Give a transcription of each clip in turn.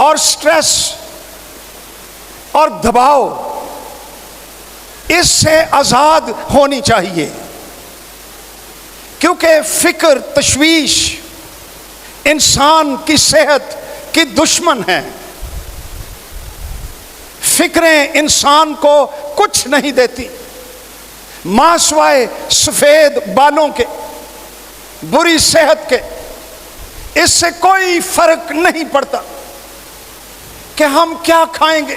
اور سٹریس اور دباؤ، اس سے آزاد ہونی چاہیے، کیونکہ فکر، تشویش انسان کی صحت کی دشمن ہے۔ فکریں انسان کو کچھ نہیں دیتی، ماں سوائے سفید بالوں کے، بری صحت کے، اس سے کوئی فرق نہیں پڑتا کہ ہم کیا کھائیں گے،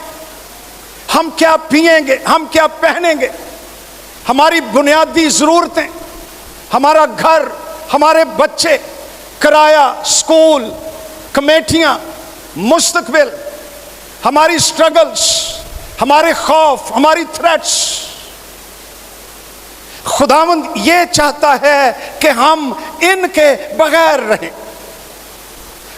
ہم کیا پئیں گے، ہم کیا پہنیں گے۔ ہماری بنیادی ضرورتیں، ہمارا گھر، ہمارے بچے، کرایہ، سکول، کمیٹیاں، مستقبل، ہماری سٹرگلز، ہمارے خوف، ہماری تھریٹس، خداوند یہ چاہتا ہے کہ ہم ان کے بغیر رہیں،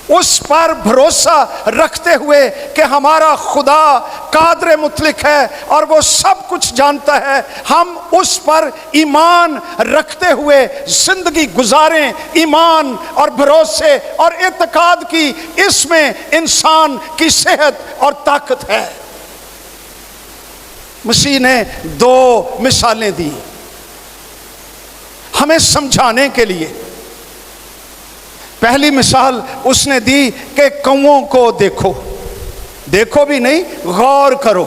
اس پر بھروسہ رکھتے ہوئے کہ ہمارا خدا قادر مطلق ہے اور وہ سب کچھ جانتا ہے۔ ہم اس پر ایمان رکھتے ہوئے زندگی گزاریں، ایمان اور بھروسے اور اعتقاد کی، اس میں انسان کی صحت اور طاقت ہے۔ مسیح نے 2 مثالیں دی ہمیں سمجھانے کے لیے۔ پہلی مثال اس نے دی کہ کوؤں کو دیکھو، دیکھو بھی نہیں، غور کرو،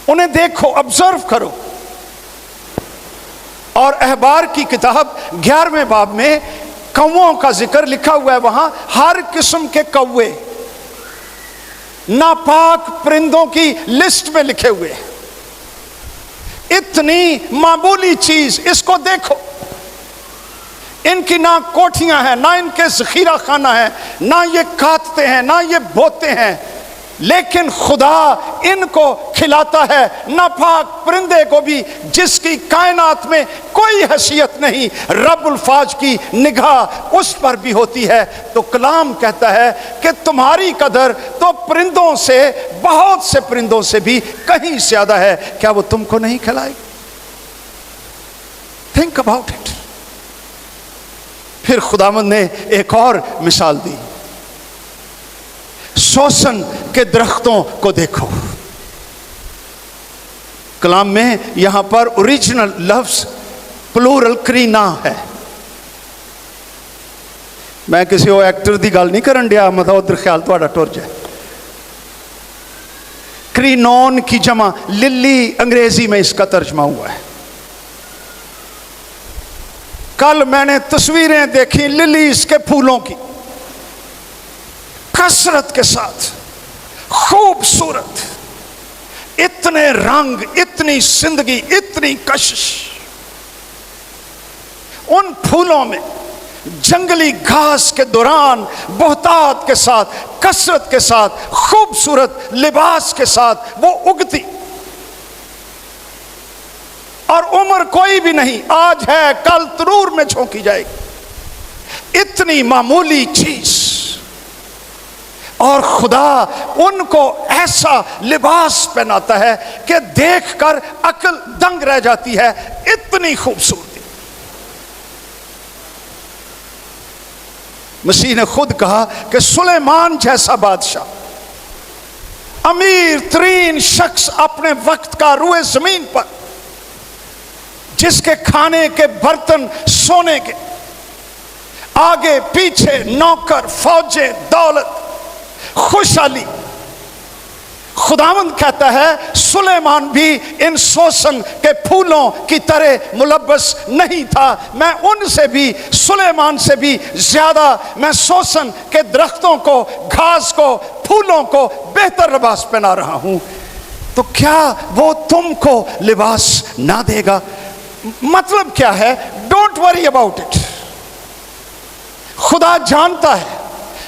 انہیں دیکھو، آبزرو کرو۔ اور احبار کی کتاب 11ویں باب میں کوؤں کا ذکر لکھا ہوا ہے، وہاں ہر قسم کے کوے ناپاک پرندوں کی لسٹ میں لکھے ہوئے ہیں۔ اتنی معمولی چیز، اس کو دیکھو، ان کی نہ کوٹھیاں ہیں، نہ ان کے ذخیرہ خانہ ہیں، نہ یہ کاٹتے ہیں، نہ یہ بوتے ہیں، لیکن خدا ان کو کھلاتا ہے، ناپاک پرندے کو بھی جس کی کائنات میں کوئی حیثیت نہیں، رب الفاظ کی نگاہ اس پر بھی ہوتی ہے۔ تو کلام کہتا ہے کہ تمہاری قدر تو پرندوں سے، بہت سے پرندوں سے بھی کہیں زیادہ ہے، کیا وہ تم کو نہیں کھلائے؟ Think about it. پھر خداوند نے ایک اور مثال دی، سوسن کے درختوں کو دیکھو۔ کلام میں یہاں پر اوریجنل لفظ پلورل کرینا ہے۔ میں کسی وہ ایکٹر دی گل نہیں کرن دیا، مطلب ادھر خیال تھوڑا ٹر جائے۔ کرینون کی جمع للی، انگریزی میں اس کا ترجمہ ہوا ہے۔ کل میں نے تصویریں دیکھی للیز کے پھولوں کی، کثرت کے ساتھ، خوبصورت، اتنے رنگ، اتنی زندگی، اتنی کشش۔ ان پھولوں میں جنگلی گھاس کے دوران بہتات کے ساتھ، کثرت کے ساتھ، خوبصورت لباس کے ساتھ وہ اگتی، اور عمر کوئی بھی نہیں، آج ہے کل تنور میں جھونکی جائے گی۔ اتنی معمولی چیز، اور خدا ان کو ایسا لباس پہناتا ہے کہ دیکھ کر عقل دنگ رہ جاتی ہے، اتنی خوبصورتی۔ مسیح نے خود کہا کہ سلیمان جیسا بادشاہ، امیر ترین شخص اپنے وقت کا روئے زمین پر، جس کے کھانے کے برتن سونے کے، آگے پیچھے نوکر، فوجیں، دولت، خوشحالی، خداوند کہتا ہے سلیمان بھی ان سوسن کے پھولوں کی طرح ملبس نہیں تھا، میں ان سے بھی، سلیمان سے بھی زیادہ، میں سوسن کے درختوں کو، گھاس کو، پھولوں کو بہتر لباس پہنا رہا ہوں، تو کیا وہ تم کو لباس نہ دے گا؟ مطلب کیا ہے؟ Don't worry about it. خدا جانتا ہے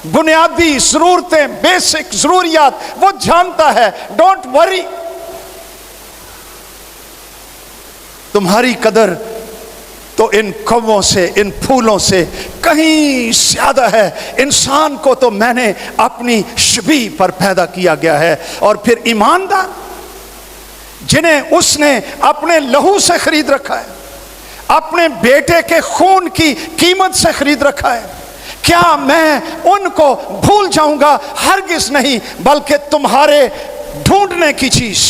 بنیادی ضرورتیں، بیسک ضروریات وہ جانتا ہے، ڈونٹ وری۔ تمہاری قدر تو ان کووں سے، ان پھولوں سے کہیں زیادہ ہے۔ انسان کو تو میں نے اپنی شبیہ پر پیدا کیا گیا ہے، اور پھر ایماندار جنہیں اس نے اپنے لہو سے خرید رکھا ہے، اپنے بیٹے کے خون کی قیمت سے خرید رکھا ہے، کیا میں ان کو بھول جاؤں گا؟ ہرگز نہیں، بلکہ تمہارے ڈھونڈنے کی چیز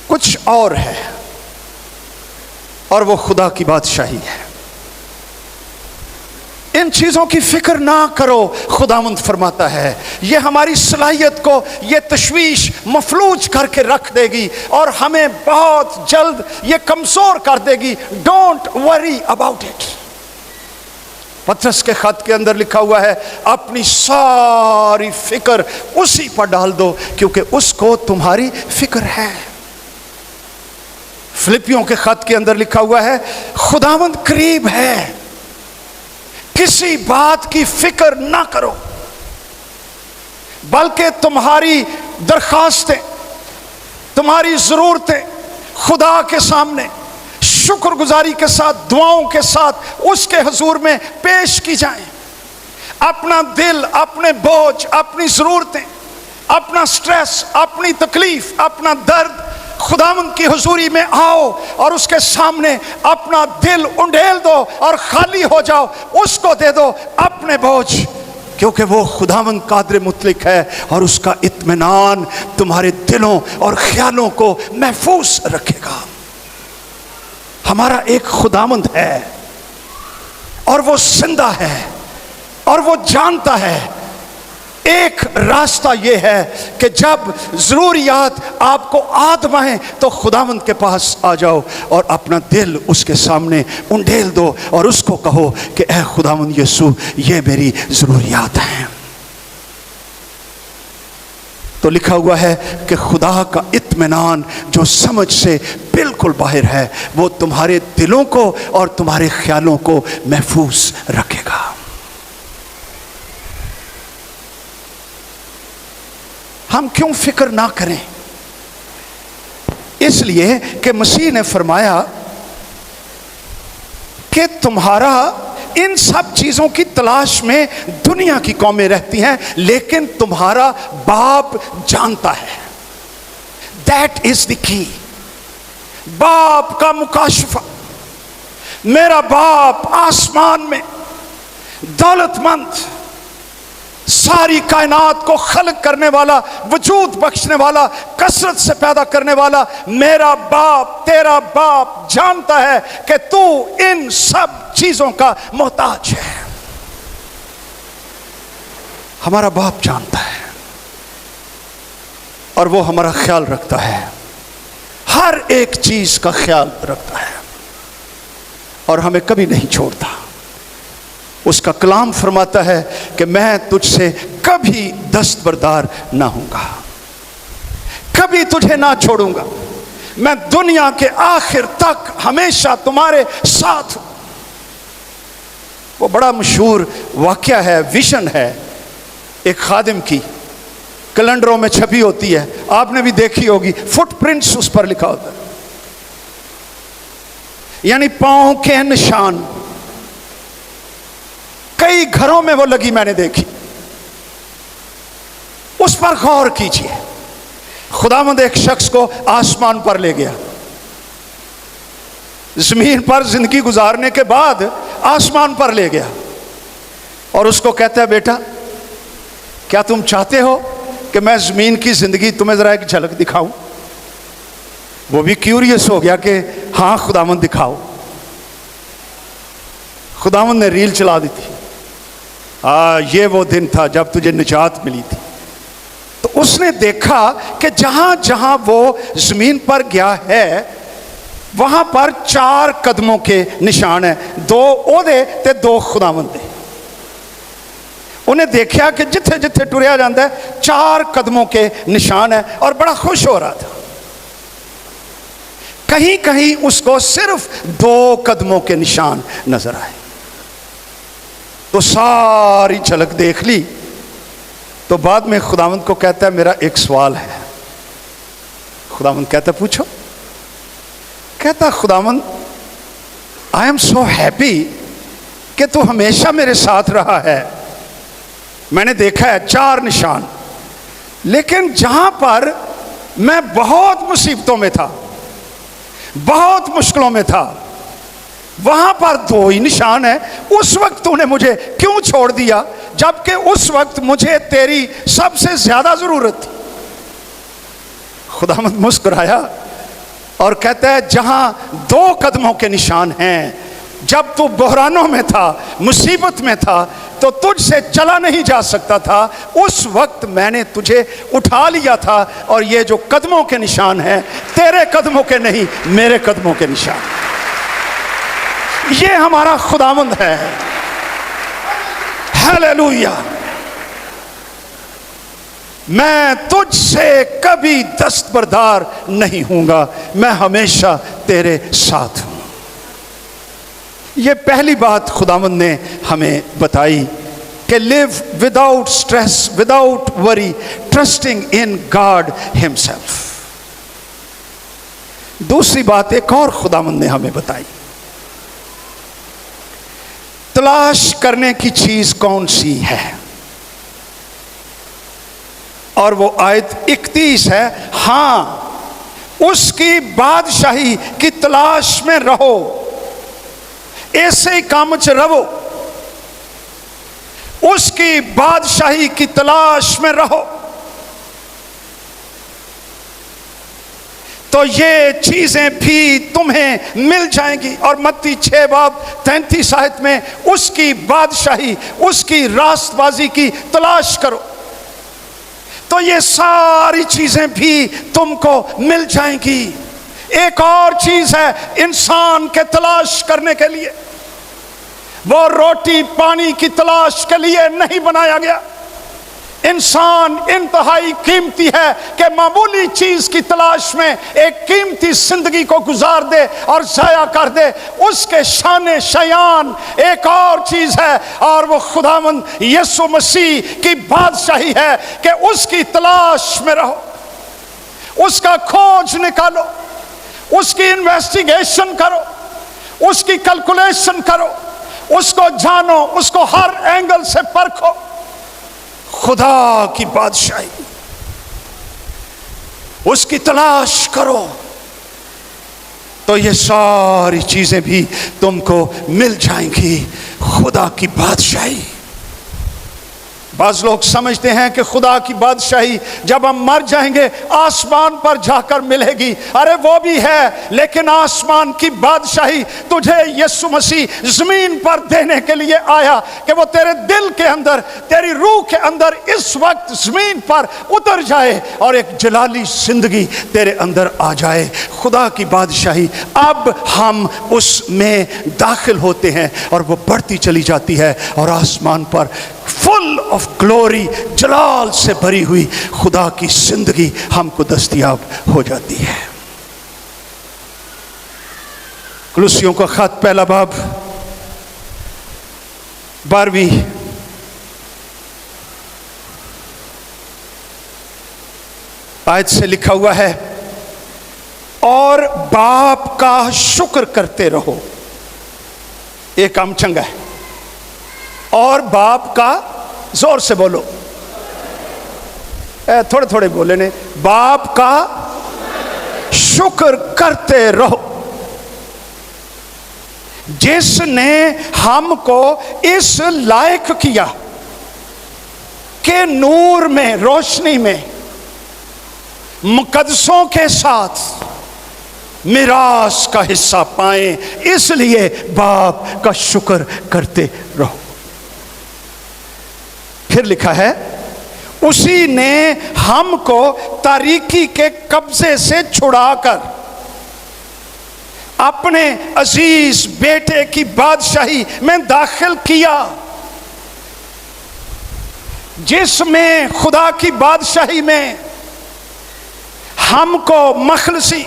کچھ اور ہے، اور وہ خدا کی بادشاہی ہے۔ ان چیزوں کی فکر نہ کرو، خداوند فرماتا ہے، یہ ہماری صلاحیت کو یہ تشویش مفلوج کر کے رکھ دے گی اور ہمیں بہت جلد یہ کمزور کر دے گی۔ Don't worry about it. پطرس کے خط کے اندر لکھا ہوا ہے، اپنی ساری فکر اسی پر ڈال دو کیونکہ اس کو تمہاری فکر ہے۔ فلپیوں کے خط کے اندر لکھا ہوا ہے، خداوند قریب ہے، کسی بات کی فکر نہ کرو، بلکہ تمہاری درخواستیں، تمہاری ضرورتیں خدا کے سامنے شکر گزاری کے ساتھ، دعاؤں کے ساتھ اس کے حضور میں پیش کی جائیں۔ اپنا دل، اپنے بوجھ، اپنی ضرورتیں، اپنا سٹریس، اپنی تکلیف، اپنا درد خداوند کی حضوری میں آؤ اور اس کے سامنے اپنا دل انڈیل دو اور خالی ہو جاؤ، اس کو دے دو اپنے بوجھ، کیونکہ وہ خداوند قادر مطلق ہے اور اس کا اطمینان تمہارے دلوں اور خیالوں کو محفوظ رکھے گا۔ ہمارا ایک خداوند ہے اور وہ زندہ ہے اور وہ جانتا ہے۔ ایک راستہ یہ ہے کہ جب ضروریات آپ کو آزمائیں تو خداوند کے پاس آ جاؤ اور اپنا دل اس کے سامنے انڈیل دو اور اس کو کہو کہ اے خداوند یسوع، یہ میری ضروریات ہیں۔ تو لکھا ہوا ہے کہ خدا کا اطمینان جو سمجھ سے بالکل باہر ہے، وہ تمہارے دلوں کو اور تمہارے خیالوں کو محفوظ رکھے گا۔ ہم کیوں فکر نہ کریں؟ اس لیے کہ مسیح نے فرمایا کہ تمہارا ان سب چیزوں کی تلاش میں دنیا کی قومیں رہتی ہیں، لیکن تمہارا باپ جانتا ہے۔ دیٹ از دی کی۔ باپ کا مکاشفہ، میرا باپ آسمان میں دولت مند، ساری کائنات کو خلق کرنے والا، وجود بخشنے والا، کثرت سے پیدا کرنے والا میرا باپ، تیرا باپ جانتا ہے کہ تو ان سب چیزوں کا محتاج ہے۔ ہمارا باپ جانتا ہے اور وہ ہمارا خیال رکھتا ہے، ہر ایک چیز کا خیال رکھتا ہے اور ہمیں کبھی نہیں چھوڑتا۔ اس کا کلام فرماتا ہے کہ میں تجھ سے کبھی دستبردار نہ ہوں گا، کبھی تجھے نہ چھوڑوں گا، میں دنیا کے آخر تک ہمیشہ تمہارے ساتھ ہوں۔ وہ بڑا مشہور واقعہ ہے، ویژن ہے ایک خادم کی، کیلنڈروں میں چھپی ہوتی ہے، آپ نے بھی دیکھی ہوگی، فٹ پرنٹس اس پر لکھا ہوتا ہے، یعنی پاؤں کے نشان۔ کئی گھروں میں وہ لگی، میں نے دیکھی، اس پر غور کیجئے۔ خداوند ایک شخص کو آسمان پر لے گیا، زمین پر زندگی گزارنے کے بعد آسمان پر لے گیا اور اس کو کہتا ہے، بیٹا کیا تم چاہتے ہو کہ میں زمین کی زندگی تمہیں ذرا ایک جھلک دکھاؤں؟ وہ بھی کیوریس ہو گیا کہ ہاں خداوند دکھاؤ۔ خداوند نے ریل چلا دی تھی، یہ وہ دن تھا جب تجھے نجات ملی تھی۔ تو اس نے دیکھا کہ جہاں جہاں وہ زمین پر گیا ہے وہاں پر 4 قدموں کے نشان ہیں، 2 اودے تے 2 خداوند دے۔ انہیں دیکھا کہ جتھے جتھے ٹریا جاندہ ہے 4 قدموں کے نشان ہیں اور بڑا خوش ہو رہا تھا۔ کہیں کہیں اس کو صرف 2 قدموں کے نشان نظر آئے، تو ساری جھلک دیکھ لی۔ تو بعد میں خداوند کو کہتا ہے، میرا ایک سوال ہے۔ خداوند کہتا ہے، پوچھو۔ کہتا خداوند، آئی ایم سو ہیپی کہ تو ہمیشہ میرے ساتھ رہا ہے، میں نے دیکھا ہے 4 نشان، لیکن جہاں پر میں بہت مصیبتوں میں تھا، بہت مشکلوں میں تھا، وہاں پر دو ہی نشان ہے. اس وقت تو نے مجھے کیوں چھوڑ دیا جبکہ اس وقت مجھے تیری سب سے زیادہ ضرورت تھی؟ خداوند مسکرایا اور کہتا ہے جہاں دو قدموں کے نشان ہیں، جب تو بحرانوں میں تھا، مصیبت میں تھا، تو تجھ سے چلا نہیں جا سکتا تھا، اس وقت میں نے تجھے اٹھا لیا تھا. اور یہ جو قدموں کے نشان ہیں تیرے قدموں کے نہیں، میرے قدموں کے نشان. یہ ہمارا خداوند ہے. ہیلیلویا. میں تجھ سے کبھی دستبردار نہیں ہوں گا، میں ہمیشہ تیرے ساتھ ہوں. یہ پہلی بات خداوند نے ہمیں بتائی کہ live without stress, without worry, trusting in God himself. دوسری بات ایک اور خداوند نے ہمیں بتائی، تلاش کرنے کی چیز کون سی ہے؟ اور وہ آیت 31 ہے، ہاں اس کی بادشاہی کی تلاش میں رہو، ایسے کام چ رہو، اس کی بادشاہی کی تلاش میں رہو. تو یہ چیزیں بھی تمہیں مل جائیں گی. اور متی 6:33 میں اس کی بادشاہی، اس کی راست بازی کی تلاش کرو، تو یہ ساری چیزیں بھی تم کو مل جائیں گی. ایک اور چیز ہے انسان کے تلاش کرنے کے لیے، وہ روٹی پانی کی تلاش کے لیے نہیں بنایا گیا. انسان انتہائی قیمتی ہے کہ معمولی چیز کی تلاش میں ایک قیمتی زندگی کو گزار دے اور ضائع کر دے. اس کے شان شیان ایک اور چیز ہے، اور وہ خداوند یسوع مسیح کی بادشاہی ہے کہ اس کی تلاش میں رہو، اس کا کھوج نکالو، اس کی انویسٹیگیشن کرو، اس کی کیلکولیشن کرو، اس کو جانو، اس کو ہر اینگل سے پرکھو. خدا کی بادشاہی، اس کی تلاش کرو تو یہ ساری چیزیں بھی تم کو مل جائیں گی. خدا کی بادشاہی. بعض لوگ سمجھتے ہیں کہ خدا کی بادشاہی جب ہم مر جائیں گے آسمان پر جا کر ملے گی. ارے وہ بھی ہے، لیکن آسمان کی بادشاہی تجھے یسوع مسیح زمین پر دینے کے لیے آیا کہ وہ تیرے دل کے اندر، تیری روح کے اندر اس وقت زمین پر اتر جائے اور ایک جلالی زندگی تیرے اندر آ جائے. خدا کی بادشاہی اب ہم اس میں داخل ہوتے ہیں اور وہ بڑھتی چلی جاتی ہے، اور آسمان پر فل آف گلوری، جلال سے بھری ہوئی خدا کی زندگی ہم کو دستیاب ہو جاتی ہے. کلوسیوں کا خط پہلا باب 12ویں آیت سے لکھا ہوا ہے، اور باپ کا شکر کرتے رہو. ایک کام چنگا ہے، اور باپ کا، زور سے بولو، تھوڑے تھوڑے بولے نے، باپ کا شکر کرتے رہو جس نے ہم کو اس لائق کیا کہ نور میں، روشنی میں مقدسوں کے ساتھ میراث کا حصہ پائیں. اس لیے باپ کا شکر کرتے رہو. پھر لکھا ہے، اسی نے ہم کو تاریکی کے قبضے سے چھڑا کر اپنے عزیز بیٹے کی بادشاہی میں داخل کیا، جس میں خدا کی بادشاہی میں ہم کو مخلصی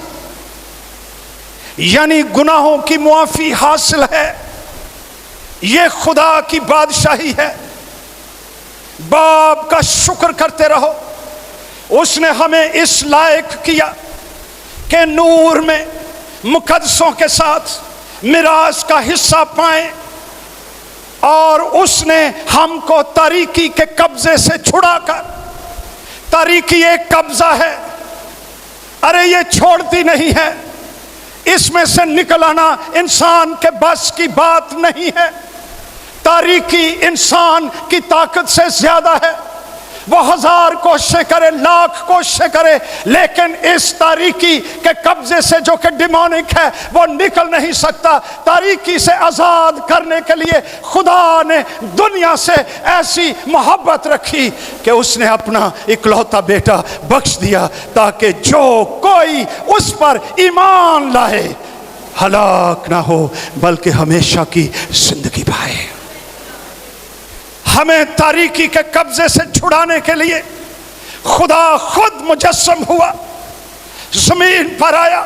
یعنی گناہوں کی معافی حاصل ہے. یہ خدا کی بادشاہی ہے. باپ کا شکر کرتے رہو. اس نے ہمیں اس لائق کیا کہ نور میں مقدسوں کے ساتھ میراث کا حصہ پائیں، اور اس نے ہم کو تاریکی کے قبضے سے چھڑا کر، تاریکی ایک قبضہ ہے، ارے یہ چھوڑتی نہیں ہے، اس میں سے نکل آنا انسان کے بس کی بات نہیں ہے۔ تاریکی انسان کی طاقت سے زیادہ ہے، وہ 1000 کوششیں کرے، 1,00,000 کوششیں کرے، لیکن اس تاریکی کے قبضے سے جو کہ ڈیمونک ہے وہ نکل نہیں سکتا۔ تاریکی سے آزاد کرنے کے لیے خدا نے دنیا سے ایسی محبت رکھی کہ اس نے اپنا اکلوتا بیٹا بخش دیا تاکہ جو کوئی اس پر ایمان لائے ہلاک نہ ہو بلکہ ہمیشہ کی زندگی پائے۔ ہمیں تاریکی کے قبضے سے چھڑانے کے لیے خدا خود مجسم ہوا، زمین پر آیا،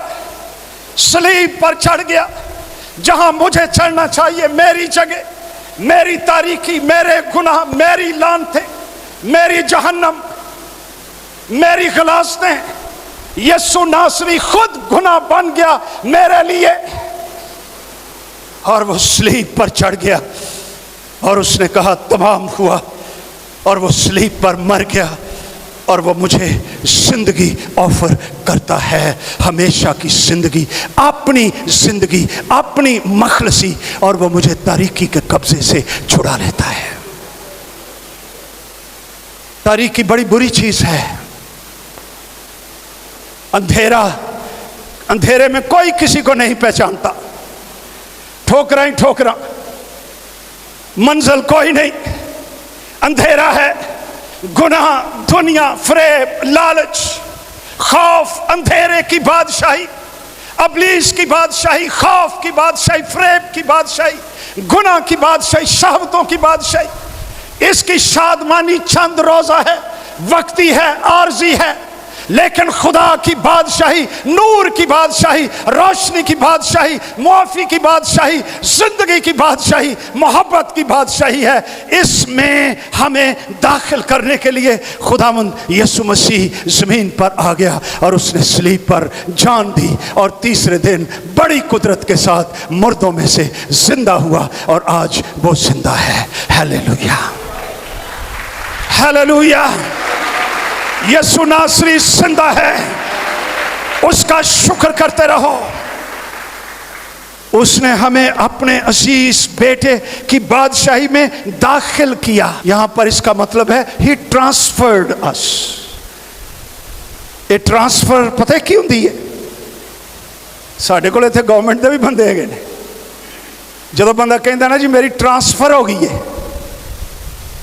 صلیب پر چڑھ گیا جہاں مجھے چڑھنا چاہیے، میری جگہ، میری تاریکی، میرے گناہ، میری لعنتیں، میری جہنم، میری غلاظتیں۔ یسوع ناصری خود گناہ بن گیا میرے لیے، اور وہ صلیب پر چڑھ گیا اور اس نے کہا تمام ہوا، اور وہ صلیب پر مر گیا اور وہ مجھے زندگی آفر کرتا ہے، ہمیشہ کی زندگی، اپنی زندگی، اپنی مخلصی، اور وہ مجھے تاریکی کے قبضے سے چھڑا لیتا ہے۔ تاریکی بڑی بری چیز ہے۔ اندھیرے میں کوئی کسی کو نہیں پہچانتا، ٹھوکراں ہی ٹھوکراں، منزل کوئی نہیں، اندھیرا ہے، گناہ، دنیا، فریب، لالچ، خوف، اندھیرے کی بادشاہی، ابلیس کی بادشاہی، خوف کی بادشاہی، فریب کی بادشاہی، گناہ کی بادشاہی، شہوتوں کی بادشاہی۔ اس کی شادمانی چند روزہ ہے، وقتی ہے، عارضی ہے، لیکن خدا کی بادشاہی، نور کی بادشاہی، روشنی کی بادشاہی، معافی کی بادشاہی، زندگی کی بادشاہی، محبت کی بادشاہی ہے۔ اس میں ہمیں داخل کرنے کے لیے خداوند یسوع مسیح زمین پر آ گیا اور اس نے صلیب پر جان دی، اور تیسرے دن بڑی قدرت کے ساتھ مردوں میں سے زندہ ہوا، اور آج وہ زندہ ہے۔ Hallelujah, hallelujah. یسوع ناصری زندہ ہے، اس کا شکر کرتے رہو۔ اس نے ہمیں اپنے عزیز بیٹے کی بادشاہی میں داخل کیا۔ یہاں پر اس کا مطلب ہے he transferred us۔ یہ ٹرانسفر پتہ کیوں دی ہے؟ ساڈے کول ایتھے گورنمنٹ دے بھی بندے ہیں نے، جدو بندہ کہندا نا جی میری ٹرانسفر ہو گئی ہے،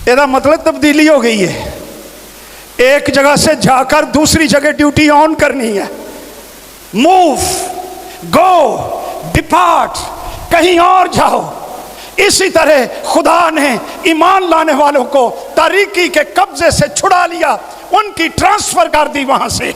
یہ مطلب تبدیلی ہو گئی ہے، ایک جگہ سے جا کر دوسری جگہ ڈیوٹی آن کرنی ہے۔ موو، گو، ڈپارٹ، کہیں اور جاؤ۔ اسی طرح خدا نے ایمان لانے والوں کو تاریکی کے قبضے سے چھڑا لیا، ان کی ٹرانسفر کر دی وہاں سے،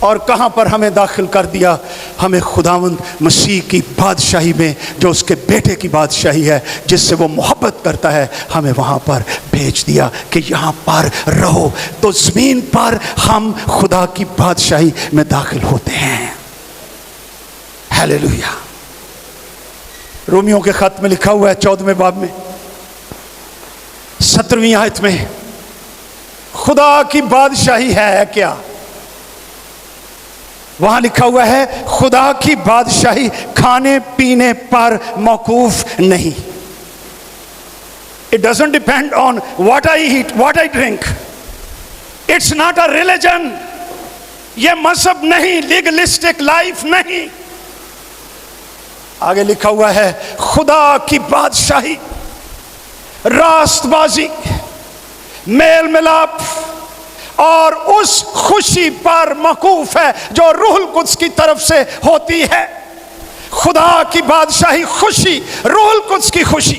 اور کہاں پر ہمیں داخل کر دیا؟ ہمیں خداوند مسیح کی بادشاہی میں، جو اس کے بیٹے کی بادشاہی ہے، جس سے وہ محبت کرتا ہے، ہمیں وہاں پر بھیج دیا کہ یہاں پر رہو۔ تو زمین پر ہم خدا کی بادشاہی میں داخل ہوتے ہیں۔ ہیلیلویا۔ رومیوں کے خط میں لکھا ہوا ہے 14ویں باب میں 17ویں آیت میں، خدا کی بادشاہی ہے کیا؟ وہاں لکھا ہوا ہے خدا کی بادشاہی کھانے پینے پر موقوف نہیں۔ It doesn't depend on what I eat, what I drink. It's not a religion. یہ مذہب نہیں، لیگلسٹک لائف نہیں۔ آگے لکھا ہوا ہے خدا کی بادشاہی راست بازی، میل ملاپ اور اس خوشی پر موقوف ہے جو روح القدس کی طرف سے ہوتی ہے۔ خدا کی بادشاہی خوشی، روح القدس کی خوشی،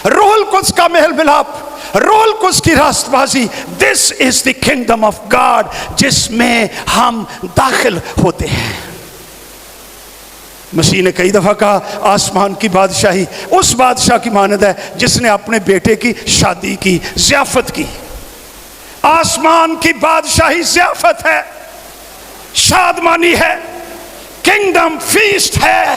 روح القدس کا میل ملاپ، روح القدس کی راست بازی۔ دس از دی کنگڈم آف گاڈ، جس میں ہم داخل ہوتے ہیں۔ مسیح نے کئی دفعہ کہا آسمان کی بادشاہی اس بادشاہ کی مانند ہے جس نے اپنے بیٹے کی شادی کی، ضیافت کی۔ آسمان کی بادشاہی ضیافت ہے، شادمانی ہے، کنگڈم فیسٹ ہے،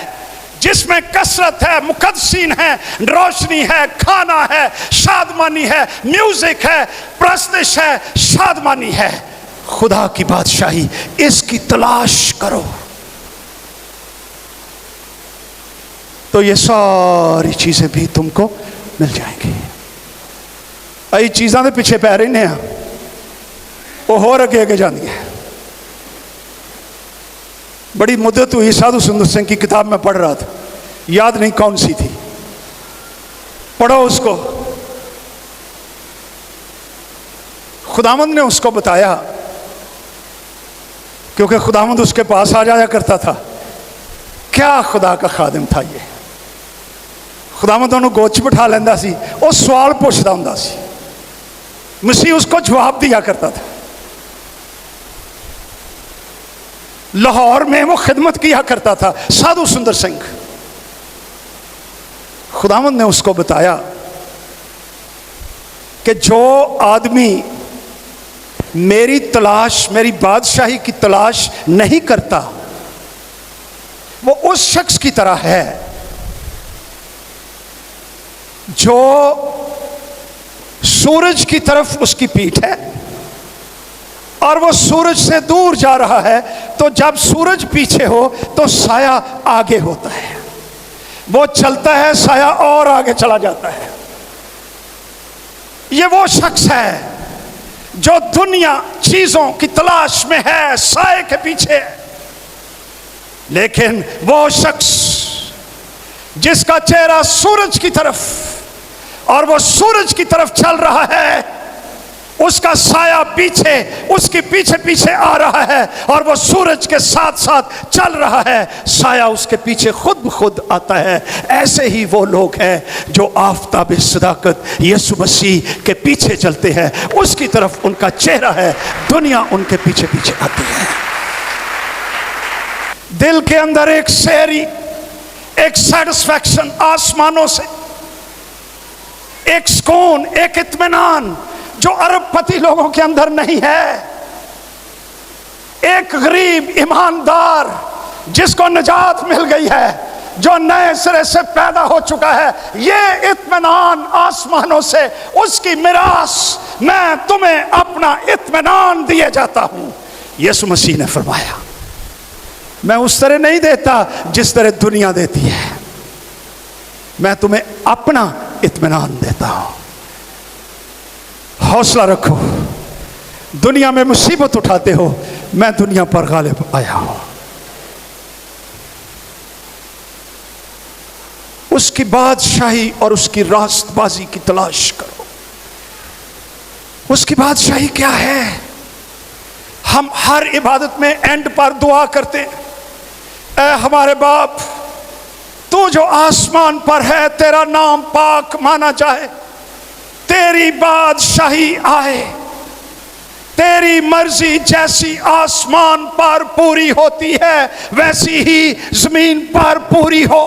جس میں کثرت ہے، مقدسین ہے، روشنی ہے، کھانا ہے، شادمانی ہے، میوزک ہے، پرستش ہے، شادمانی ہے۔ خدا کی بادشاہی، اس کی تلاش کرو۔ تو یہ ساری چیزیں بھی تم کو مل جائیں گی. ائی چیزاں دے پیچھے پی رہے ہیں وہ ہور اگے اگے جاندی ہیں. بڑی مدت ہوئی سادھو سندر سنگھ کی کتاب میں پڑھ رہا تھا, یاد نہیں کون سی تھی, پڑھو اس کو. خداوند نے اس کو بتایا, کیونکہ خداوند اس کے پاس آ جایا کرتا تھا. کیا خدا کا خادم تھا یہ. خداوند انہوں گوچ بٹھا لیندہ سی, وہ سوال پوچھتا ہوندا سی, مسیح اس کو جواب دیا کرتا تھا. لاہور میں وہ خدمت کیا کرتا تھا سادھو سندر سنگھ. خداوند نے اس کو بتایا کہ جو آدمی میری تلاش, میری بادشاہی کی تلاش نہیں کرتا, وہ اس شخص کی طرح ہے جو سورج کی طرف اس کی پیٹھ ہے اور وہ سورج سے دور جا رہا ہے. تو جب سورج پیچھے ہو تو سایہ آگے ہوتا ہے, وہ چلتا ہے سایہ اور آگے چلا جاتا ہے. یہ وہ شخص ہے جو دنیا چیزوں کی تلاش میں ہے, سائے کے پیچھے. لیکن وہ شخص جس کا چہرہ سورج کی طرف اور وہ سورج کی طرف چل رہا ہے, اس کا سایہ پیچھے, اس کے پیچھے پیچھے آ رہا ہے اور وہ سورج کے ساتھ ساتھ چل رہا ہے, سایہ اس کے پیچھے خود بخود آتا ہے. ایسے ہی وہ لوگ ہیں جو آفتاب صداقت یسوع مسیح کے پیچھے چلتے ہیں, اس کی طرف ان کا چہرہ ہے, دنیا ان کے پیچھے پیچھے آتی ہے. دل کے اندر ایک سیری, ایک سیٹسفیکشن آسمانوں سے, ایک سکون, ایک اطمینان جو عرب پتی لوگوں کے اندر نہیں ہے. ایک غریب ایماندار جس کو نجات مل گئی ہے, جو نئے سرے سے پیدا ہو چکا ہے, یہ اطمینان آسمانوں سے اس کی میراث. میں تمہیں اپنا اطمینان دیے جاتا ہوں. یسوع مسیح نے فرمایا میں اس طرح نہیں دیتا جس طرح دنیا دیتی ہے, میں تمہیں اپنا اطمینان دیتا ہوں. حوصلہ رکھو, دنیا میں مصیبت اٹھاتے ہو, میں دنیا پر غالب آیا ہوں. اس کی بادشاہی اور اس کی راست بازی کی تلاش کرو. اس کی بادشاہی کیا ہے؟ ہم ہر عبادت میں اینڈ پر دعا کرتے ہیں, اے ہمارے باپ تو جو آسمان پر ہے, تیرا نام پاک مانا جائے, تیری بادشاہی آئے, تیری مرضی جیسی آسمان پر پوری ہوتی ہے ویسی ہی زمین پر پوری ہو.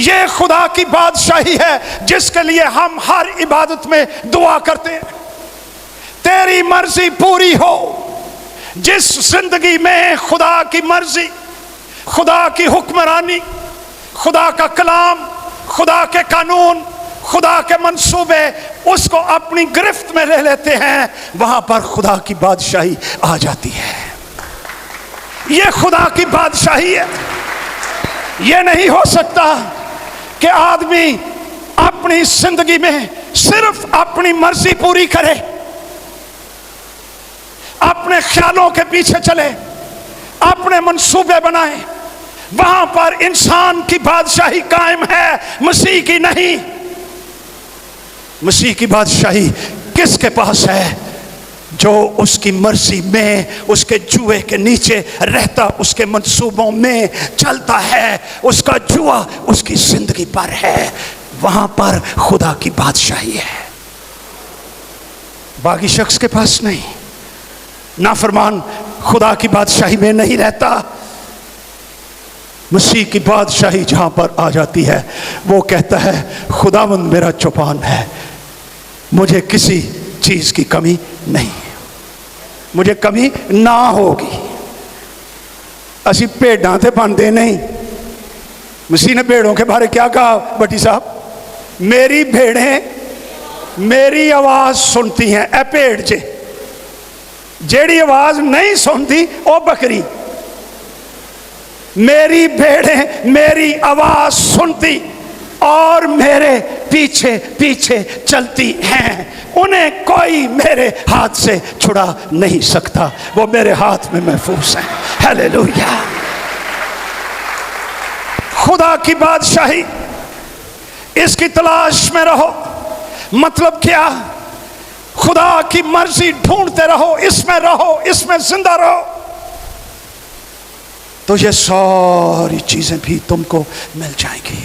یہ خدا کی بادشاہی ہے جس کے لیے ہم ہر عبادت میں دعا کرتے ہیں. تیری مرضی پوری ہو. جس زندگی میں خدا کی مرضی, خدا کی حکمرانی, خدا کا کلام, خدا کے قانون, خدا کے منصوبے اس کو اپنی گرفت میں لے لیتے ہیں, وہاں پر خدا کی بادشاہی آ جاتی ہے. یہ خدا کی بادشاہی ہے. یہ نہیں ہو سکتا کہ آدمی اپنی زندگی میں صرف اپنی مرضی پوری کرے, اپنے خیالوں کے پیچھے چلے, اپنے منصوبے بنائے. وہاں پر انسان کی بادشاہی قائم ہے, مسیح کی نہیں. مسیح کی بادشاہی کس کے پاس ہے؟ جو اس کی مرضی میں, اس کے جوئے کے نیچے رہتا, اس کے منصوبوں میں چلتا ہے. اس کا جوا اس کی زندگی پر ہے, وہاں پر خدا کی بادشاہی ہے. باقی شخص کے پاس نہیں. نافرمان خدا کی بادشاہی میں نہیں رہتا. مسیح کی بادشاہی جہاں پر آ جاتی ہے, وہ کہتا ہے خداوند میرا چوپان ہے, مجھے کسی چیز کی کمی نہیں, مجھے کمی نہ ہوگی. اسی بھیڑاں تے بندے نہیں. مسیح نے بھیڑوں کے بارے کیا کہا بٹی صاحب؟ میری بھیڑیں میری آواز سنتی ہیں. اے بھیڑ جے, جیڑی آواز نہیں سنتی وہ بکری. میری بھیڑیں میری آواز سنتی اور میرے پیچھے پیچھے چلتی ہیں، انہیں کوئی میرے ہاتھ سے چھڑا نہیں سکتا، وہ میرے ہاتھ میں محفوظ ہیں۔ ہیلیلویا۔ خدا کی بادشاہی، اس کی تلاش میں رہو۔ مطلب کیا؟ خدا کی مرضی ڈھونڈتے رہو، اس میں رہو، اس میں زندہ رہو، تو یہ ساری چیزیں بھی تم کو مل جائیں گی۔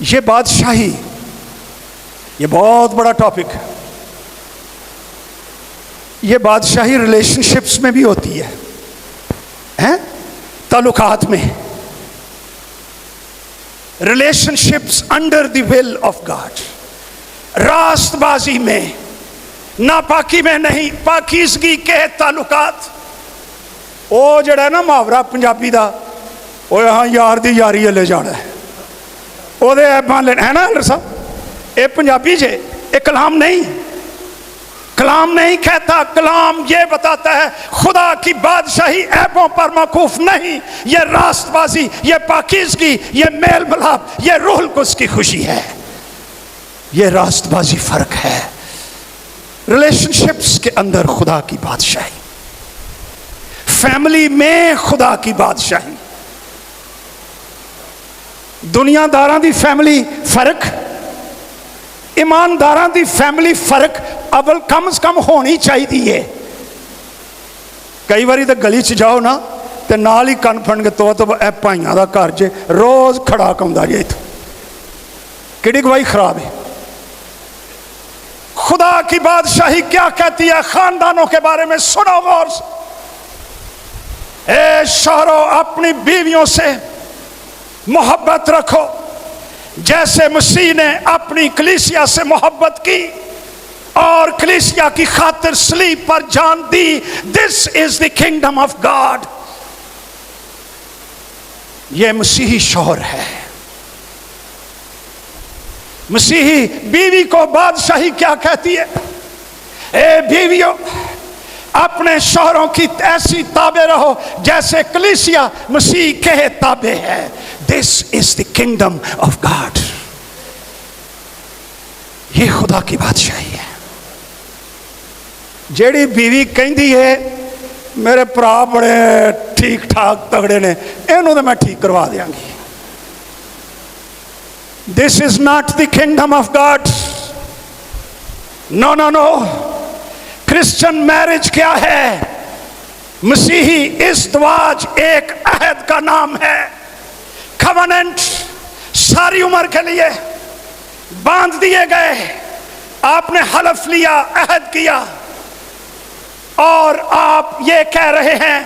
یہ بادشاہی، یہ بہت بڑا ٹاپک ہے۔ یہ بادشاہی ریلیشن شپس میں بھی ہوتی ہے، تعلقات میں، relation ships under the will of God, راست بازی میں، ناپاکی میں نہیں، پاکیزگی کے تعلقات۔ وہ جڑا ہے نا محاورہ پنجابی دا، وہ یہاں یار دی یاری لے جانا ہے، وہ دے ایباں لینا ہے نا اللہ صاحب، اے پنجابی جے، اے کلام نہیں، کلام نہیں کہتا، کلام یہ بتاتا ہے خدا کی بادشاہی عیبوں پر موقوف نہیں، یہ راست بازی، یہ پاکیزگی، یہ میل ملاپ، یہ روح القدس کی خوشی ہے، یہ راست بازی فرق ہے۔ ریلیشن شپس کے اندر خدا کی بادشاہی، فیملی میں خدا کی بادشاہی، دنیا داراں دی فیملی فرق، ایمانداراں دی فیملی فرق اول کم از کم ہونی چاہیے۔ کئی باری تو گلی چ جاؤ نا تے نال ہی کن پھڑ کے تو اے بھائیاں دا گھر جے روز کھڑا کوندا جے، کیڑی گواہی خراب ہے۔ خدا کی بادشاہی کیا کہتی ہے خاندانوں کے بارے میں؟ سنو غور سے۔ اے شوہرو، اپنی بیویوں سے محبت رکھو جیسے مسیح نے اپنی کلیسیا سے محبت کی اور کلیسیا کی خاطر صلیب پر جان دی۔ دس از دی کنگڈم آف گاڈ۔ یہ مسیحی شوہر ہے۔ مسیحی بیوی کو بادشاہی کیا کہتی ہے؟ اے بیویوں، اپنے شوہروں کی ایسی تابع رہو جیسے کلیسیا مسیح کے تابع ہے۔ This is the kingdom of God۔ یہ خدا کی بادشاہی ہے۔ جیڑی بیوی کہندی ہے میرے پرا بڑے ٹھیک ٹھاک تگڑے نے، انہوں نے میں ٹھیک کروا دیاں گی۔ This is not the kingdom of God۔ No, no, no۔ Christian marriage کیا ہے؟ مسیحی ازدواج ایک عہد کا نام ہے، کوننٹ، ساری عمر کے لیے باندھ دیے گئے۔ آپ نے حلف لیا، عہد کیا، اور آپ یہ کہہ رہے ہیں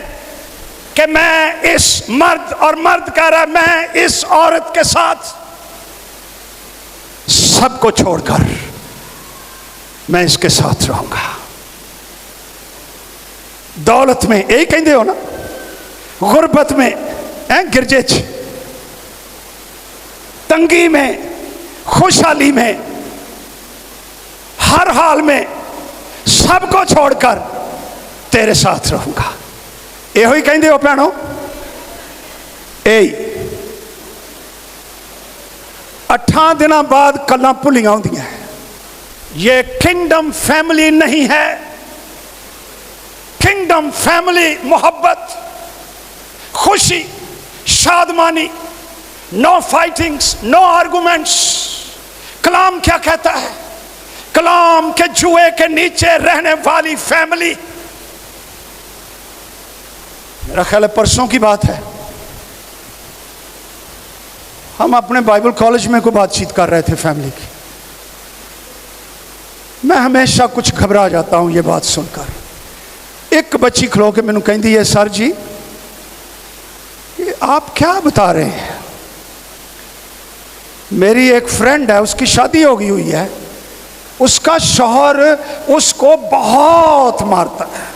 کہ میں اس مرد، اور مرد کہہ رہا ہے میں اس عورت کے ساتھ سب کو چھوڑ کر میں اس کے ساتھ رہوں گا۔ دولت میں یہی کہندے ہو نا، غربت میں، گرجے چ، تنگی میں، خوشحالی میں، ہر حال میں سب کو چھوڑ کر تیرے ساتھ رہوں گا۔ یہ ہوئی کہندے ہو بھینو؟ اے 8 دن بعد کلاں بھلیاں ہوندیاں۔ یہ کنگڈم فیملی نہیں ہے۔ کنگڈم فیملی محبت، خوشی، شادمانی، نو فائٹنگز، نو آرگومنٹس۔ کلام کیا کہتا ہے؟ کلام کے جوئے کے نیچے رہنے والی فیملی۔ میرا خیال ہے پرسوں کی بات ہے، ہم اپنے بائبل کالج میں کوئی بات چیت کر رہے تھے فیملی کی۔ میں ہمیشہ کچھ گھبرا جاتا ہوں یہ بات سن کر۔ ایک بچی کھلو کے میں نے کہندی ہے سر جی آپ کیا بتا رہے ہیں؟ میری ایک فرینڈ ہے، اس کی شادی ہو گئی ہوئی ہے، اس کا شوہر اس کو بہت مارتا ہے۔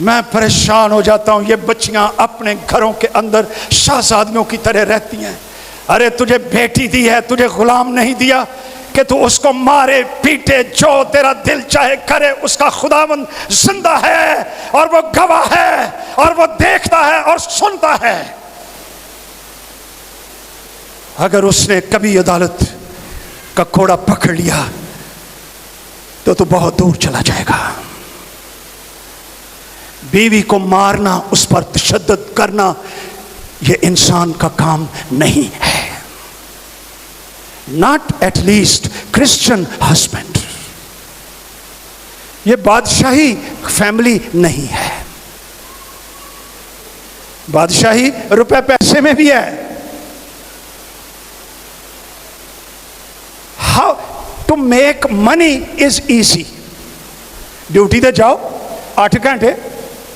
میں پریشان ہو جاتا ہوں۔ یہ بچیاں اپنے گھروں کے اندر شہزادیوں کی طرح رہتی ہیں۔ ارے تجھے بیٹی دی ہے، تجھے غلام نہیں دیا۔ کہ تو اس کو مارے پیٹے جو تیرا دل چاہے کرے، اس کا خداوند زندہ ہے اور وہ گواہ ہے اور وہ دیکھتا ہے اور سنتا ہے۔ اگر اس نے کبھی عدالت کا کوڑا پکڑ لیا تو بہت دور چلا جائے گا۔ بیوی کو مارنا، اس پر تشدد کرنا، یہ انسان کا کام نہیں ہے۔ not at least Christian husband۔ یہ بادشاہی فیملی نہیں ہے۔ بادشاہی روپے پیسے میں بھی ہے۔ how to make money is easy۔ Duty تے جاؤ 8 گھنٹے،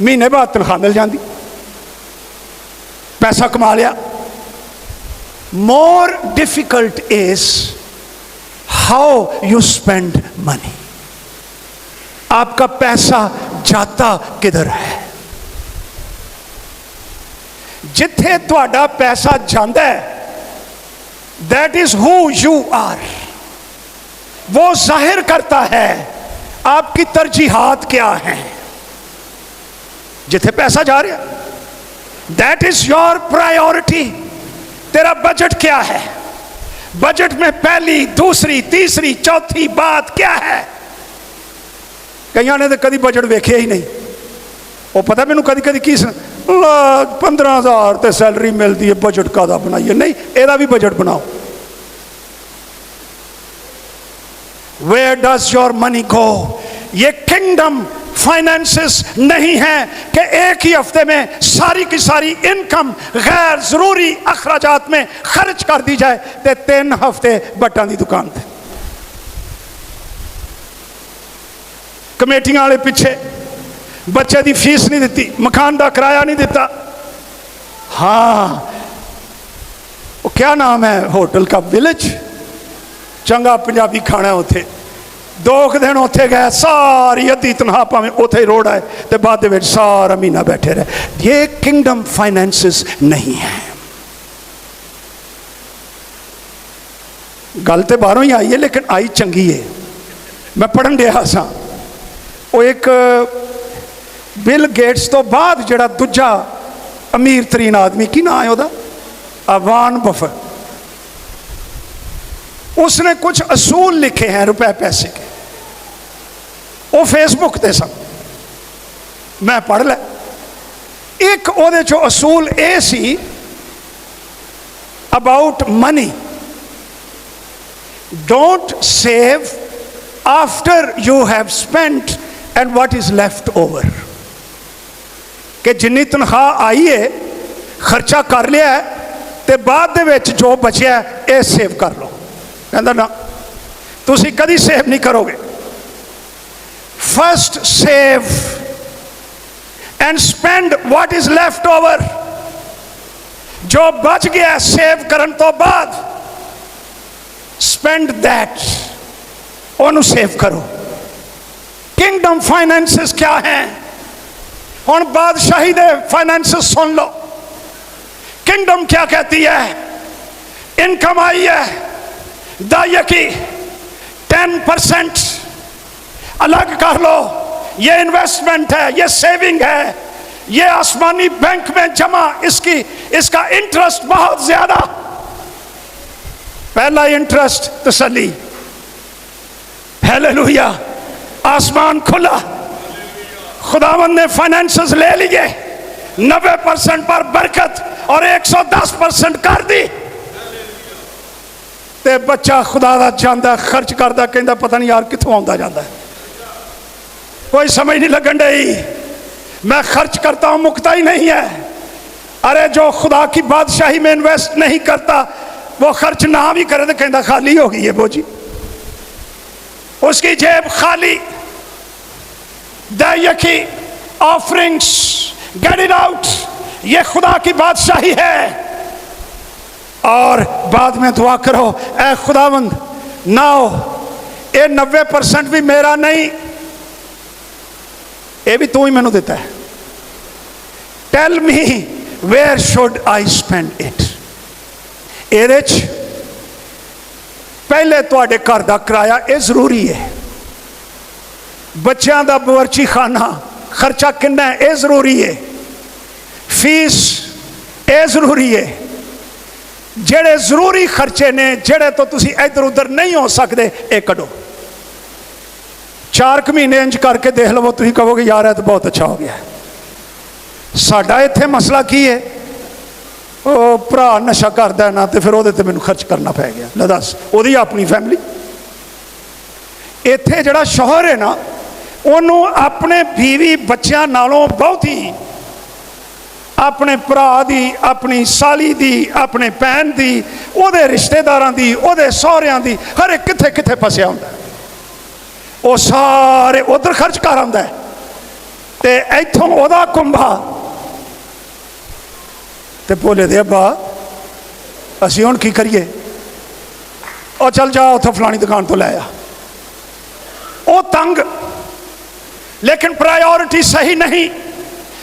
مہینے بعد تنخواہ مل جاندی، پیسہ کما لیا۔ more difficult is how you spend money۔ آپ کا پیسہ جاتا کدھر ہے؟ جتھے تہاڈا پیسہ جاندا ہے that is who you are۔ وہ ظاہر کرتا ہے آپ کی ترجیحات کیا ہیں۔ جتھے پیسہ جا رہا that is your priority۔ تیرا بجٹ کیا ہے؟ بجٹ میں پہلی، دوسری، تیسری، چوتھی بات کیا ہے؟ کئیاں نے تو کدی بجٹ ویکھیا ہی نہیں۔ وہ پتہ مینوں کدی کدی کی 15,000 تے سیلری ملتی ہے، بجٹ کادا بنائیے؟ نہیں، ایدا بھی بجٹ بناؤ۔ Where does your money go؟ یہ کنگڈم فائنینسز نہیں ہیں کہ ایک ہی ہفتے میں ساری کی ساری انکم غیر ضروری اخراجات میں خرچ کر دی جائے تے 3 ہفتے بٹاں دی دکان تے، کمیٹیاں والے پیچھے، بچے دی فیس نہیں دیتی، مکان دا کرایہ نہیں دیتا۔ ہاں وہ کیا نام ہے ہوٹل کا؟ ولیج، چنگا پنجابی کھانا ہے اتھے، 2 دن اتھے گئے، ساری ادھی تنخواہ پاویں اتھے ہی روڑ آئے تے بعد دے وچ سارا مہینہ بیٹھے رہے۔ یہ کنگڈم فائنینسز نہیں ہے۔ گل تے باہروں ہی آئی ہے لیکن آئی چنگی ہے۔ میں پڑھن دیا سا، وہ ایک بل گیٹس تو بعد جڑا دوجا امیر ترین آدمی، کی نام ہے وہ دا؟ وارن بفٹ۔ اس نے کچھ اصول لکھے ہیں روپے پیسے کے، وہ فیس بک تے سن، میں پڑھ لے۔ ایک او دے جو اصول اے سی about money: don't save after you have spent and what is left over۔ کہ جنی تنخواہ آئی ہے خرچہ کر لیا ہے تے بعد دے وچ جو بچیا ہے اے سیو کر لو۔ کہندا نا، تسی کدی سیو نہیں کرو گے۔ First save and spend what is left over. جو بچ گیا سیو کرن تو بعد اسپینڈ دیٹ، انہوں سیو کرو۔ کنگڈم فائنینسز کیا ہیں؟ ہن بادشاہی دے فائنینسز سن لو۔ کنگڈم کیا کہتی ہے؟ انکم آئی ہے دائیں کی 10% الگ کر لو، یہ انویسٹمنٹ ہے، یہ سیونگ ہے، یہ آسمانی بینک میں جمع، اس کا انٹرسٹ بہت زیادہ۔ پہلا انٹرسٹ تسلی، ہیلیلویا، آسمان کھلا، خداوند نے فائنینسز لے لیے، 90% پر برکت اور 110% کر دی۔ تے بچہ خدا دا جاندا خرچ کردا، کہندا پتہ نہیں یار کتھوں آندا جاندا ہے، کوئی سمجھ نہیں لگن ڈئی، میں خرچ کرتا ہوں مکتا ہی نہیں ہے۔ ارے جو خدا کی بادشاہی میں انویسٹ نہیں کرتا وہ خرچ نہ بھی کرے تو کہندا خالی ہو گئی ہے بو جی، اس کی جیب خالی۔ دائیں کی آفرنگس، گیٹ اٹ آؤٹ، یہ خدا کی بادشاہی ہے۔ اور بعد میں دعا کرو، اے خداوند ناؤ اے 90% بھی میرا نہیں، اے بھی تو ہی میں نے دیتا ہے۔ Tell me where should I spend it. پہلے تواڈے گھر دا کرایہ یہ ضروری ہے، بچیاں دا باورچی خانہ خرچہ کنا ہے یہ ضروری ہے، فیس یہ ضروری ہے، جڑے ضروری خرچے نے جڑے تو تسی ادھر ادھر نہیں ہو سکتے یہ کڈو۔ 4 مہینے انج کر کے دیکھ لو، تسی کہو گے یار تو بہت اچھا ہو گیا ہے۔ ساڈا اتنے مسئلہ کی ہے، وہ بھرا نشہ کرتا ہے نا تو پھر وہ مینوں خرچ کرنا پی گیا، لے دس وہی اپنی فیملی۔ اتنے جڑا شوہر ہے نا انہوں اپنے بیوی بچیاں نالوں بہت ہی اپنے برا دی، اپنی سالی دی، اپنے بہن دی، وہ رشتے داراں دی، وہ سہریاں دی، ہر ایک کتھے کتھے پسیا ہوندا ہے، وہ سارے ادھر خرچ کر آندا ہے تے ایتھوں وہ کنبھا تے بولے دے ابا اسی ہن کی کریے، اور چل جا اتھوں فلانی دکان تو لے آ، وہ تنگ، لیکن پرائیورٹی صحیح نہیں،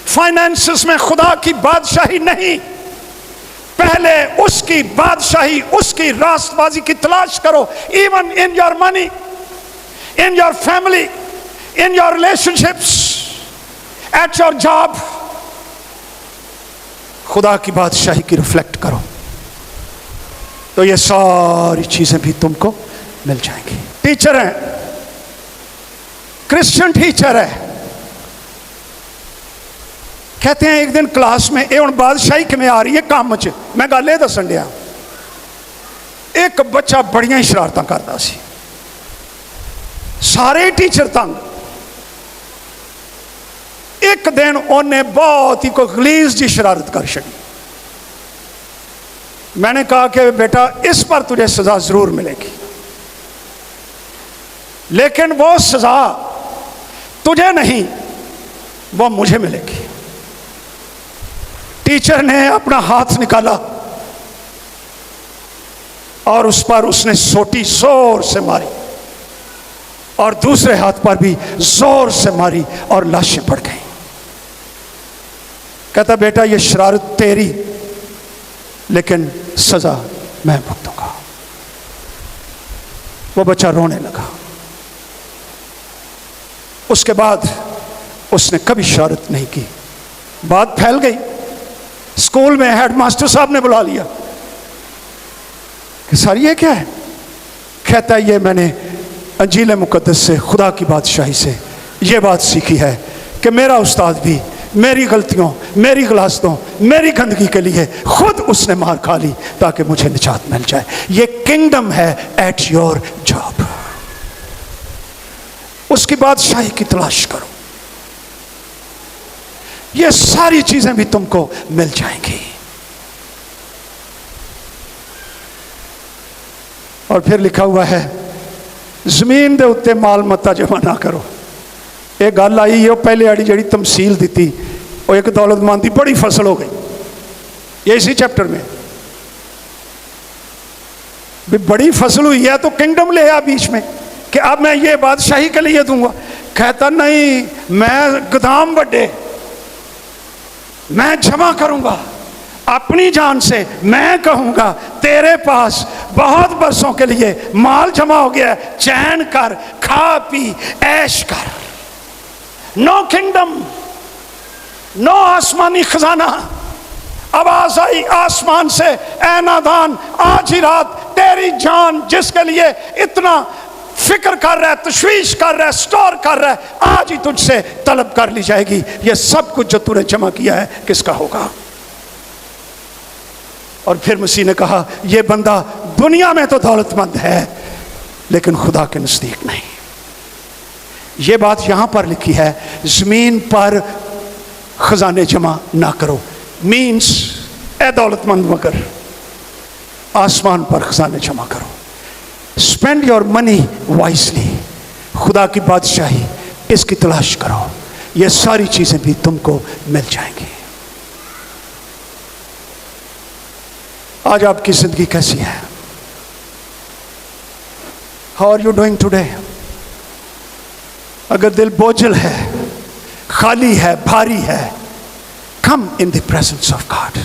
فائنینسز میں خدا کی بادشاہی نہیں، پہلے اس کی بادشاہی، اس کی راست بازی کی تلاش کرو، even in your money, in your family, in your relationships, at your job، خدا کی بادشاہی کی ریفلیکٹ کرو تو یہ ساری چیزیں بھی تم کو مل جائیں گی۔ ٹیچر ہیں، کرسچن ٹیچر ہے، کہتے ہیں ایک دن کلاس میں اے ہن بادشاہی کمیں آ رہی ہے کام چ، میں گل یہ دسن دیا، ایک بچہ بڑیاں ہی شرارتاں کرتا سی، سارے ٹیچر تنگ، ایک دن انہیں بہت ہی کوئی غلیظ جی شرارت کر چکی، میں نے کہا کہ بیٹا اس پر تجھے سزا ضرور ملے گی، لیکن وہ سزا تجھے نہیں وہ مجھے ملے گی۔ ٹیچر نے اپنا ہاتھ نکالا اور اس پر اس نے سوٹی زور سے ماری اور دوسرے ہاتھ پر بھی زور سے ماری اور لاشیں پڑ گئیں۔ کہتا بیٹا یہ شرارت تیری لیکن سزا میں بھگتوں گا۔ وہ بچہ رونے لگا، اس کے بعد اس نے کبھی شرارت نہیں کی۔ بات پھیل گئی، اسکول میں ہیڈ ماسٹر صاحب نے بلا لیا کہ سر یہ کیا ہے؟ کہتا ہے یہ میں نے انجیل مقدس سے، خدا کی بادشاہی سے یہ بات سیکھی ہے کہ میرا استاد بھی میری غلطیوں، میری غلاستوں، میری گندگی کے لیے خود اس نے مار کھا لی تاکہ مجھے نجات مل جائے۔ یہ کنگڈم ہے ایٹ یور جاب، اس کی بادشاہی کی تلاش کرو، یہ ساری چیزیں بھی تم کو مل جائیں گی۔ اور پھر لکھا ہوا ہے زمین دے اتے مال متا جمع نہ کرو۔ ایک گل آئی ہے پہلے آڑی جڑی تمثیل دیتی، وہ ایک دولت مند دی بڑی فصل ہو گئی، یہ اسی چیپٹر میں بھی بڑی فصل ہوئی ہے تو کنگڈم لے آ بیچ میں کہ اب میں یہ بادشاہی کے لیے دوں گا۔ کہتا نہیں، میں گدام بڑے میں جمع کروں گا اپنی جان سے، میں کہوں گا تیرے پاس بہت برسوں کے لیے مال جمع ہو گیا ہے، چین کر، کھا پی، عیش کر۔ نو کنگڈم، نو آسمانی خزانہ۔ آواز آئی آسمان سے، اے نادان آج ہی رات تیری جان جس کے لیے اتنا فکر کر رہا ہے، تشویش کر رہا ہے، سٹور کر رہا ہے، آج ہی تجھ سے طلب کر لی جائے گی۔ یہ سب کچھ جو تو نے جمع کیا ہے کس کا ہوگا؟ اور پھر مسیح نے کہا یہ بندہ دنیا میں تو دولت مند ہے لیکن خدا کے نزدیک نہیں۔ یہ بات یہاں پر لکھی ہے، زمین پر خزانے جمع نہ کرو، مینس اے دولت مند مگر آسمان پر خزانے جمع کرو۔ اسپینڈ یور منی وائزلی، خدا کی بادشاہی اس کی تلاش کرو، یہ ساری چیزیں بھی تم کو مل جائیں گی۔ آج آپ کی زندگی کیسی ہے؟ How are you doing today? اگر دل بوجھل ہے، خالی ہے، بھاری ہے، come in the presence of God,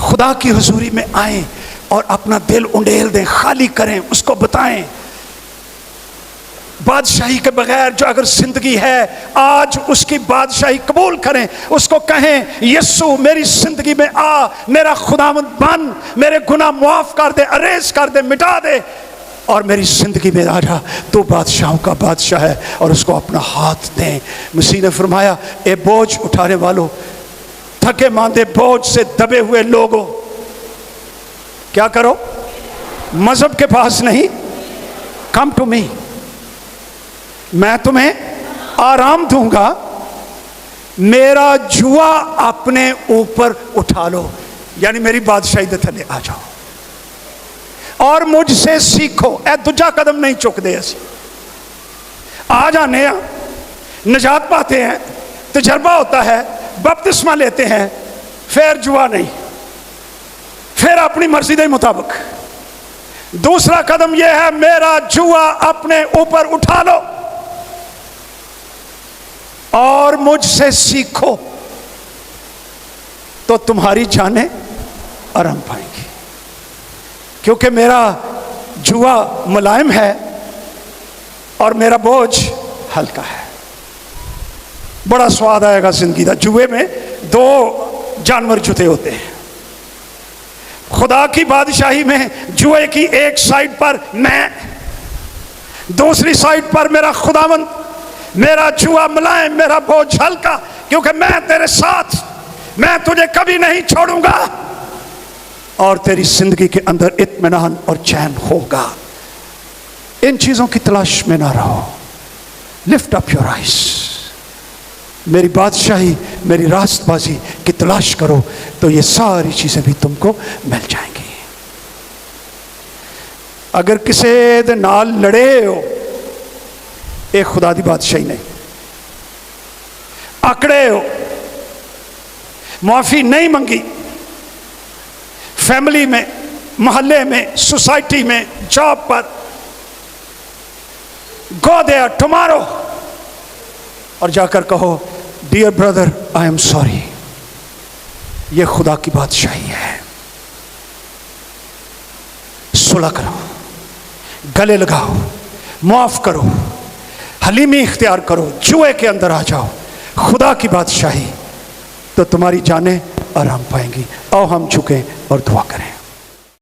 خدا کی حضوری میں آئیں، اور اپنا دل انڈیل دیں، خالی کریں، اس کو بتائیں بادشاہی کے بغیر جو اگر زندگی ہے آج اس کی بادشاہی قبول کریں، اس کو کہیں یسوع میری زندگی میں آ، میرا خداوند بن، میرے گناہ معاف کر دے، اریز کر دے، مٹا دے، اور میری زندگی میں آ جا، تو بادشاہوں کا بادشاہ ہے، اور اس کو اپنا ہاتھ دیں۔ مسیح نے فرمایا اے بوجھ اٹھانے والوں، تھکے ماندے بوجھ سے دبے ہوئے لوگوں، کیا کرو؟ مذہب کے پاس نہیں، کم ٹو می، میں تمہیں آرام دوں گا، میرا جوا اپنے اوپر اٹھا لو، یعنی میری بادشاہی دے تھلے آ جاؤ اور مجھ سے سیکھو۔ اے دوجا قدم نہیں چک دے، اسی آ جانے ہیں، نجات پاتے ہیں، تجربہ ہوتا ہے، بپتسمہ لیتے ہیں، پھر جوا نہیں، پھر اپنی مرضی دے مطابق۔ دوسرا قدم یہ ہے میرا جوا اپنے اوپر اٹھا لو اور مجھ سے سیکھو، تو تمہاری جانیں آرام پائیں گی، کیونکہ میرا جوا ملائم ہے اور میرا بوجھ ہلکا ہے۔ بڑا سواد آئے گا زندگی دا۔ جوے میں دو جانور جتے ہوتے ہیں، خدا کی بادشاہی میں جوئے کی ایک سائیڈ پر میں، دوسری سائیڈ پر میرا خداوند، میرا جوا ملائم، میرا بوجھ ہلکا، کیونکہ میں تیرے ساتھ، میں تجھے کبھی نہیں چھوڑوں گا، اور تیری زندگی کے اندر اطمینان اور چین ہوگا۔ ان چیزوں کی تلاش میں نہ رہو، لفٹ اپ یور آئیز، میری بادشاہی، میری راست بازی کی تلاش کرو، تو یہ ساری چیزیں بھی تم کو مل جائیں گی۔ اگر کسی دے نال لڑے ہو، ایک خدا دی بادشاہی نہیں، اکڑے ہو، معافی نہیں منگی، فیملی میں، محلے میں، سوسائٹی میں، job per, go there tomorrow اور جا کر کہو dear brother I am sorry, یہ خدا کی بادشاہی ہے۔ صلح کرو، گلے لگاؤ، معاف کرو، حلیمی اختیار کرو، جوئے کے اندر آ جاؤ، خدا کی بادشاہی، تو تمہاری جانیں آرام پائیں گی۔ آؤ ہم جھکیں اور دعا کریں۔